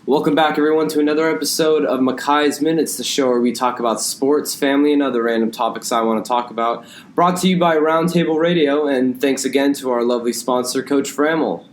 Welcome back, everyone, to another episode of Makai's Minutes, the show where we talk about sports, family, and other random topics I want to talk about. Brought to you by Roundtable Radio, and thanks again to our lovely sponsor, Coach Frammel.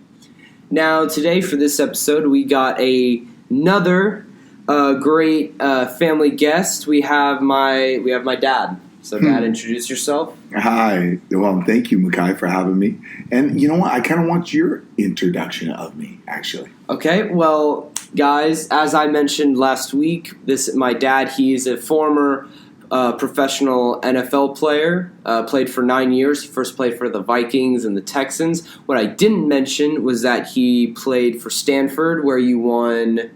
Now, today for this episode, we got another great family guest. We have my dad. So, Dad, introduce yourself. Hi. Well, thank you, Makai, for having me. And you know what? I kind of want your introduction of me, actually. Okay. Well, guys, as I mentioned last week, my dad, he is a former professional NFL player, played for 9 years. He first played for the Vikings and the Texans. What I didn't mention was that he played for Stanford, where you won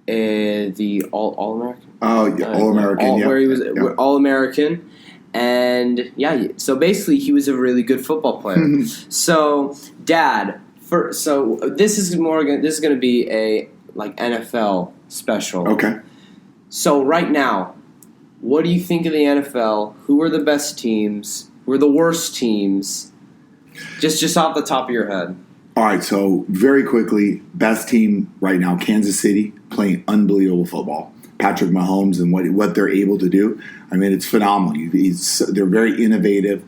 the All-American. Oh, yeah, All-American, Where he was All-American. And, yeah, so basically he was a really good football player. So, Dad, this is going to be a NFL special. Okay. So, right now, what do you think of the NFL? Who are the best teams? Who are the worst teams? Just off the top of your head. All right, so very quickly, best team right now, Kansas City, playing unbelievable football. Patrick Mahomes and what they're able to do. I mean, it's phenomenal. They're very innovative.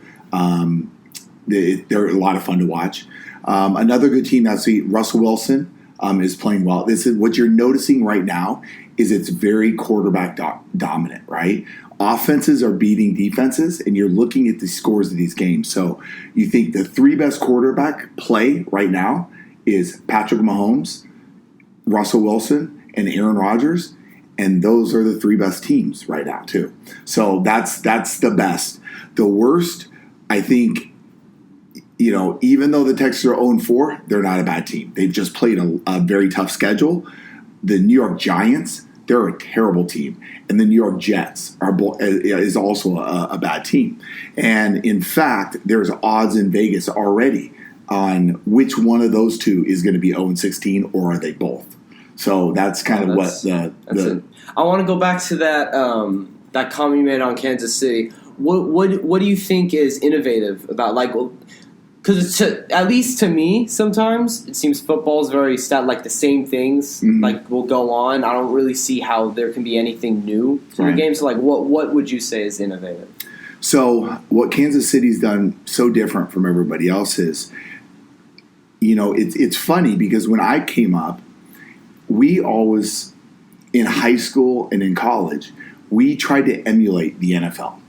They're a lot of fun to watch. Another good team, Russell Wilson is playing well. This is what you're noticing right now is it's very quarterback dominant, right? Offenses are beating defenses, and you're looking at the scores of these games. So you think the three best quarterback play right now is Patrick Mahomes, Russell Wilson, and Aaron Rodgers, and those are the three best teams right now too. So that's the best. The worst, I think, even though the Texans are 0-4, they're not a bad team. They've just played a very tough schedule. The New York Giants, they're a terrible team. And the New York Jets is also a bad team. And in fact, there's odds in Vegas already on which one of those two is going to be 0-16, or are they both? So that's kind of what I want to go back to that comment you made on Kansas City. What do you think is innovative about because at least to me, sometimes it seems football is very the same things will go on. I don't really see how there can be anything new to the game. So what would you say is innovative? So what Kansas City's done so different from everybody else is, it's funny because when I came up, we always, in high school and in college, we tried to emulate the NFL.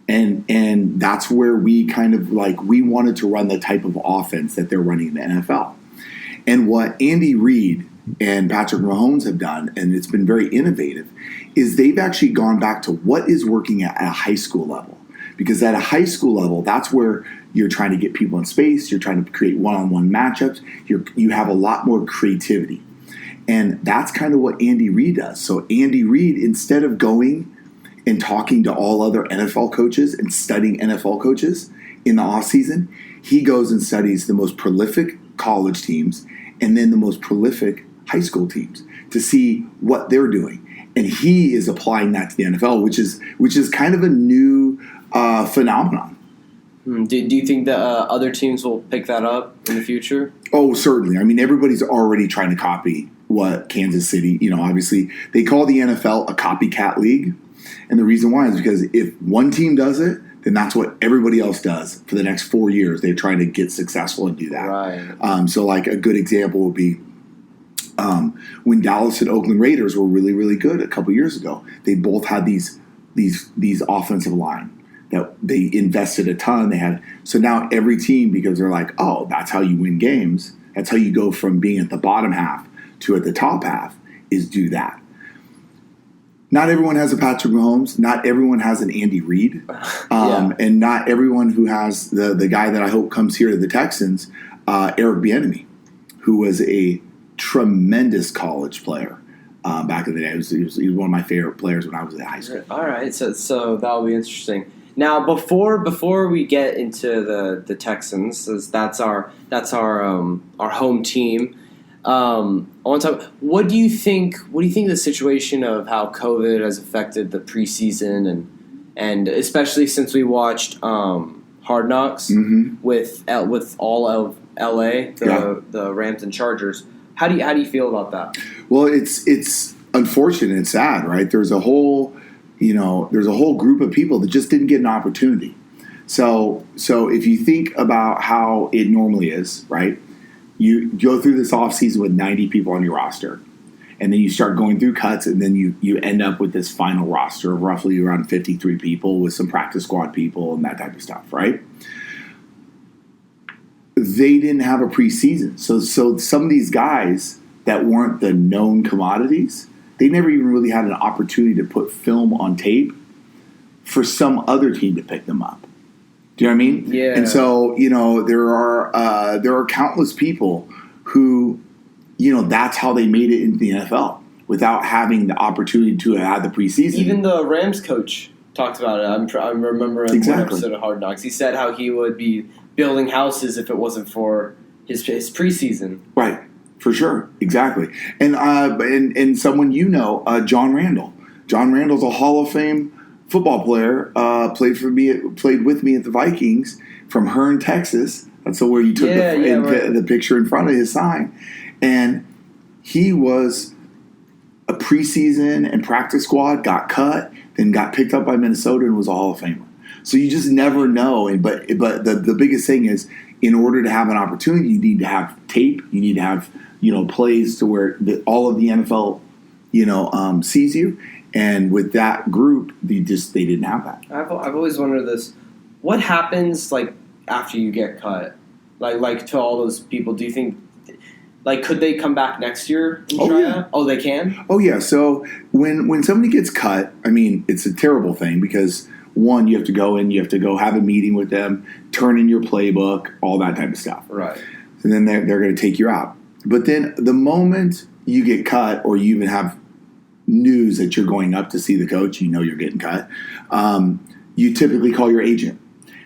And that's where we kind of we wanted to run the type of offense that they're running in the NFL. And what Andy Reid and Patrick Mahomes have done, and it's been very innovative, is they've actually gone back to what is working at a high school level. Because at a high school level, that's where you're trying to get people in space, you're trying to create one-on-one matchups, you have a lot more creativity. And that's kind of what Andy Reid does. So Andy Reid, instead of going and talking to all other NFL coaches and studying NFL coaches in the offseason, he goes and studies the most prolific college teams and then the most prolific high school teams to see what they're doing. And he is applying that to the NFL, which is kind of a new phenomenon. Do you think that other teams will pick that up in the future? Oh, certainly. I mean, everybody's already trying to copy what Kansas City, obviously they call the NFL a copycat league. And the reason why is because if one team does it, then that's what everybody else does for the next 4 years. They're trying to get successful and do that. Right. So a good example would be when Dallas and Oakland Raiders were really, really good a couple years ago. They both had these offensive line that they invested a ton. So now every team, because they're oh, that's how you win games. That's how you go from being at the bottom half to at the top half, is do that. Not everyone has a Patrick Mahomes. Not everyone has an Andy Reid. And not everyone who has the guy that I hope comes here to the Texans, Eric Bieniemy, who was a tremendous college player back in the day. He was one of my favorite players when I was in high school. All right, so that'll be interesting. Now, before we get into the Texans, as that's our home team. I want to talk. What do you think of the situation of how COVID has affected the preseason and especially since we watched Hard Knocks with all of LA, the Rams and Chargers. How do you feel about that? Well, it's unfortunate and sad, right? There's a whole group of people that just didn't get an opportunity. So if you think about how it normally is, right? You go through this offseason with 90 people on your roster, and then you start going through cuts, and then you end up with this final roster of roughly around 53 people with some practice squad people and that type of stuff, right? They didn't have a preseason. So some of these guys that weren't the known commodities, they never even really had an opportunity to put film on tape for some other team to pick them up. Do you know what I mean? Yeah. And so, there are countless people who, that's how they made it into the NFL without having the opportunity to have the preseason. Even the Rams coach talked about it. I remember in one episode of Hard Knocks, he said how he would be building houses if it wasn't for his preseason. Right. For sure. Exactly. And someone John Randall. John Randall's a Hall of Fame football player, played with me at the Vikings from Hearne, Texas. That's where you took the picture in front of his sign. And he was a preseason and practice squad, got cut, then got picked up by Minnesota and was a Hall of Famer. So you just never know. But the biggest thing is, in order to have an opportunity, you need to have tape. You need to have plays to where all of the NFL sees you. And with that group, they didn't have that. I've always wondered this: what happens after you get cut? Like to all those people, do you think could they come back next year and try out? Oh, they can. Oh yeah. So when somebody gets cut, I mean, it's a terrible thing because one, you have to go in, you have to go have a meeting with them, turn in your playbook, all that type of stuff. Right. And then they're going to take you out. But then the moment you get cut, or you even have news that you're going up to see the coach, you're getting cut, you typically call your agent.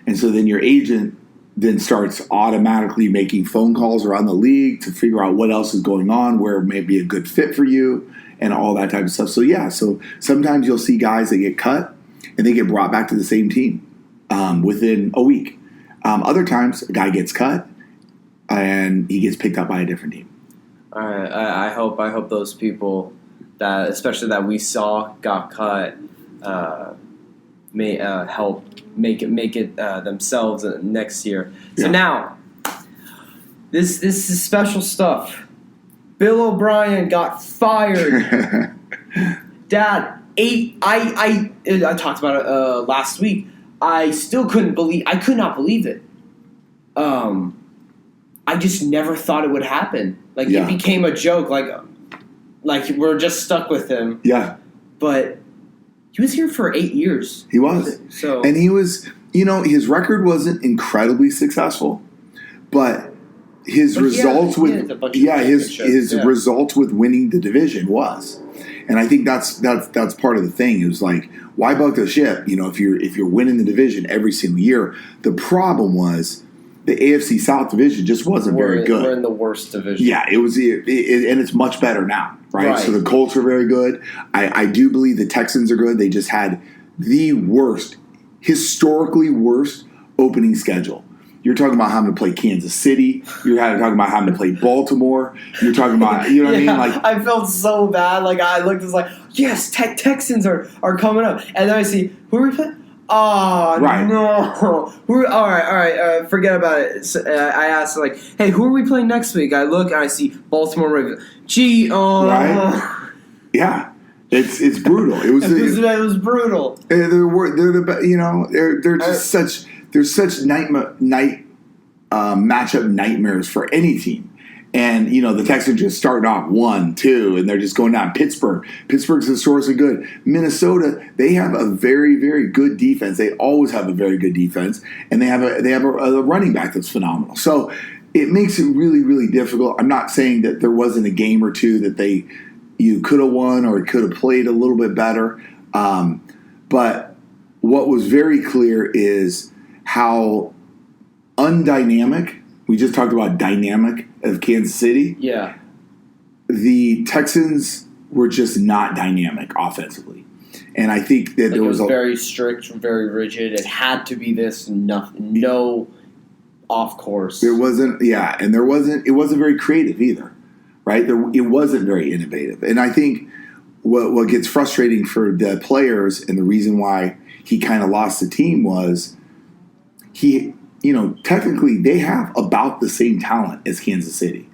And so then your agent then starts automatically making phone calls around the league to figure out what else is going on, where it may be a good fit for you, and all that type of stuff. So sometimes you'll see guys that get cut and they get brought back to the same team within a week. Other times a guy gets cut and he gets picked up by a different team. All right. I hope those people that, especially that we saw got cut, may help make it themselves next year. So now, this is special stuff. Bill O'Brien got fired. Dad, I talked about it last week. I still could not believe it. I just never thought it would happen. It became a joke. Like we're just stuck with him. Yeah. But he was here for 8 years. He was. And he was, his record wasn't incredibly successful, but his results with results with winning the division was. And I think that's part of the thing. It was like, why buck the ship? If you're winning the division every single year. The problem was the AFC South division just wasn't very good. We're in the worst division. Yeah, it was, and it's much better now, right? So the Colts are very good. I do believe the Texans are good. They just had the historically worst opening schedule. You're talking about having to play Kansas City. You're talking about having to play Baltimore. You're talking about, what I mean? I felt so bad. I looked, it's yes, Texans are coming up. And then I see, who are we playing? Oh, right. No. All right, forget about it. So, I asked, hey, who are we playing next week? I look and I see Baltimore Ravens. Gee, right? Yeah. It's brutal. It was brutal. They're the they're just there's such matchup nightmares for any team. And, the Texans just starting off 1-2, and they're just going down. Pittsburgh's historically good. Minnesota, they have a very, very good defense. They always have a very good defense. And they have a running back that's phenomenal. So it makes it really, really difficult. I'm not saying that there wasn't a game or two that you could have won or could have played a little bit better. But what was very clear is how undynamic, we just talked about dynamic of Kansas City. Yeah. The Texans were just not dynamic offensively. And I think that there was very strict, very rigid. It had to be this, no off course. There wasn't, and it wasn't very creative either. right? It wasn't very innovative. And I think what gets frustrating for the players and the reason why he kind of lost the team was technically they have about the same talent as Kansas City.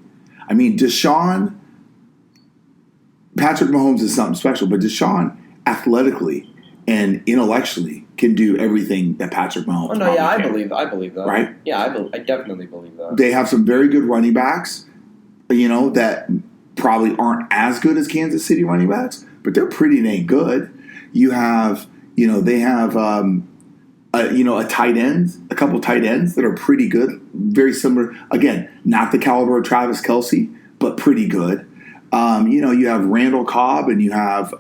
I mean, Patrick Mahomes is something special, but Deshaun athletically and intellectually can do everything that Patrick Mahomes. Oh no, yeah, I believe that. Right? Yeah, I definitely believe that. They have some very good running backs, that probably aren't as good as Kansas City running backs, but they're pretty dang good. You have, they have, a tight end, a couple tight ends that are pretty good, very similar. Again, not the caliber of Travis Kelce, but pretty good. You have Randall Cobb and you have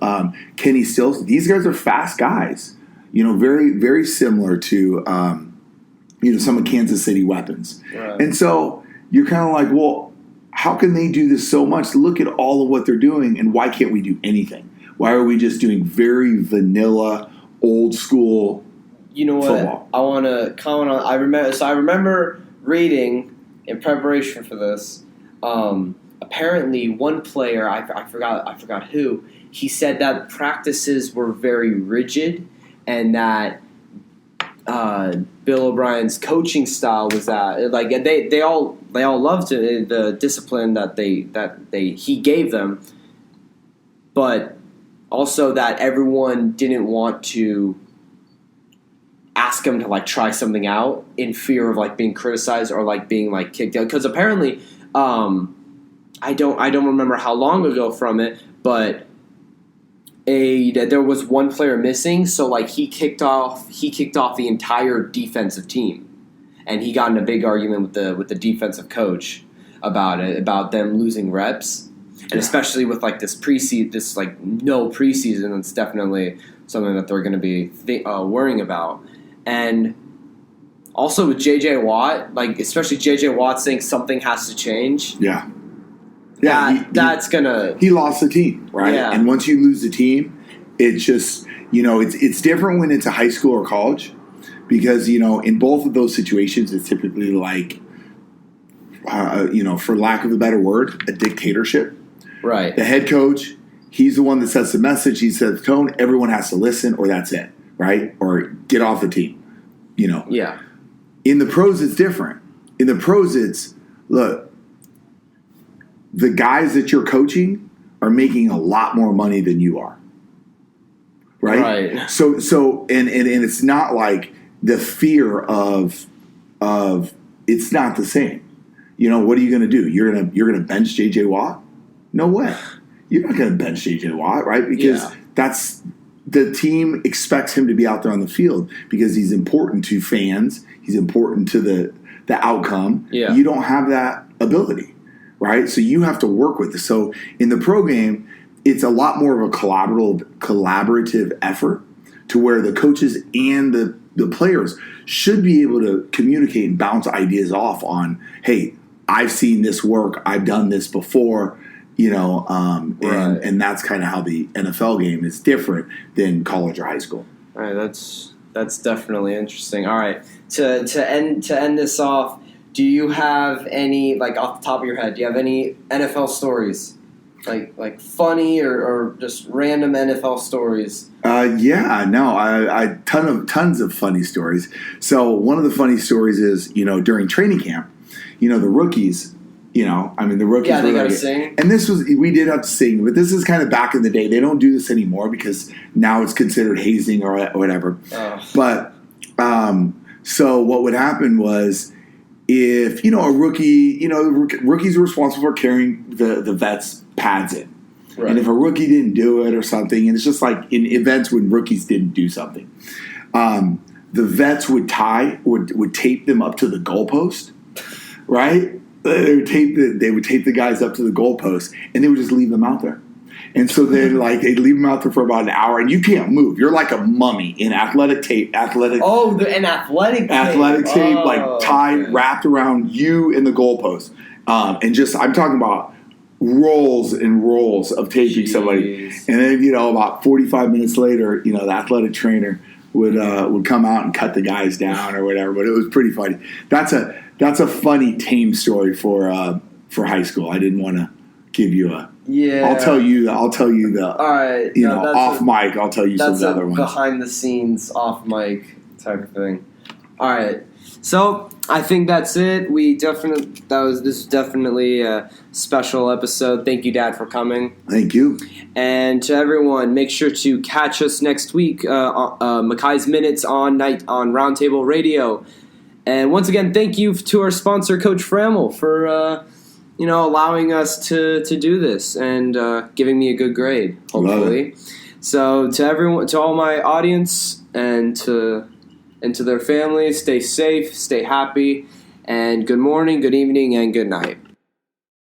Kenny Stills. These guys are fast guys. Very, very similar to some of Kansas City weapons. Right. And so you're kind of like, well, how can they do this so much? Look at all of what they're doing, and why can't we do anything? Why are we just doing very vanilla, old school football? I want to comment on. I remember reading in preparation for this. Apparently, one player, I forgot who, he said that practices were very rigid, and that Bill O'Brien's coaching style was that they all loved the discipline that he gave them, but also that everyone didn't want to ask him to try something out in fear of being criticized or being kicked out, because apparently I don't remember how long ago from it, but there was one player missing, so he kicked off the entire defensive team, and he got in a big argument with the defensive coach about them losing reps, and especially with this no preseason, it's definitely something that they're going to be worrying about, and also with J.J. Watt, especially J.J. Watt saying something has to change. Yeah. Yeah, he lost the team, right? Yeah. And once you lose the team, it's just, it's different when it's a high school or college, because, in both of those situations, it's typically for lack of a better word, a dictatorship. Right. The head coach, he's the one that sets the message, he sets the tone, everyone has to listen, or that's it, right? Or get off the team, Yeah. In the pros, it's different. In the pros, it's, look, the guys that you're coaching are making a lot more money than you are. Right? So and it's not like the fear of it's not the same. What are you going to do? You're going to bench JJ Watt? No way. You're not going to bench JJ Watt, right? Because that's the team expects him to be out there on the field because he's important to fans. He's important to the outcome. Yeah. You don't have that ability. Right? So you have to work with it. So in the pro game, it's a lot more of a collaborative effort to where the coaches and the players should be able to communicate and bounce ideas off on, hey, I've seen this work. I've done this before, right. And that's kind of how the NFL game is different than college or high school. All right, that's definitely interesting. All right, to end this off, do you have any, off the top of your head, do you have any NFL stories? Like funny or just random NFL stories? I tons of funny stories. So one of the funny stories is, during training camp, the rookies, the rookies. Yeah, they got to sing. And we did have to sing, but this is kind of back in the day. They don't do this anymore because now it's considered hazing or whatever. Oh. But, so what would happen was, if, a rookie, rookies are responsible for carrying the vets' pads in. Right. And if a rookie didn't do it or something, and it's just like in events when rookies didn't do something, the vets would tape them up to the goalpost, right? They would tape the guys up to the goalpost, and they would just leave them out there. And so they'd leave them out there for about an hour, and you can't move. You're like a mummy in athletic tape. Oh, an athletic tape. Athletic tape, tied, wrapped around you and the goalpost. And just, I'm talking about rolls and rolls of taping somebody. And then, about 45 minutes later, the athletic trainer would come out and cut the guys down or whatever. But it was pretty funny. That's a funny tame story for high school. I didn't want to give you a. Yeah. I'll tell you the. All right. Off mic. I'll tell you some of the other ones. Behind the scenes, off mic type of thing. All right. So I think that's it. This is definitely a special episode. Thank you, Dad, for coming. Thank you. And to everyone, make sure to catch us next week. Makai's Minutes on Roundtable Radio. And once again, thank you to our sponsor, Coach Framel, for allowing us to do this and giving me a good grade. Hopefully. So to everyone, to all my audience, and to their families, stay safe, stay happy, and good morning, good evening, and good night.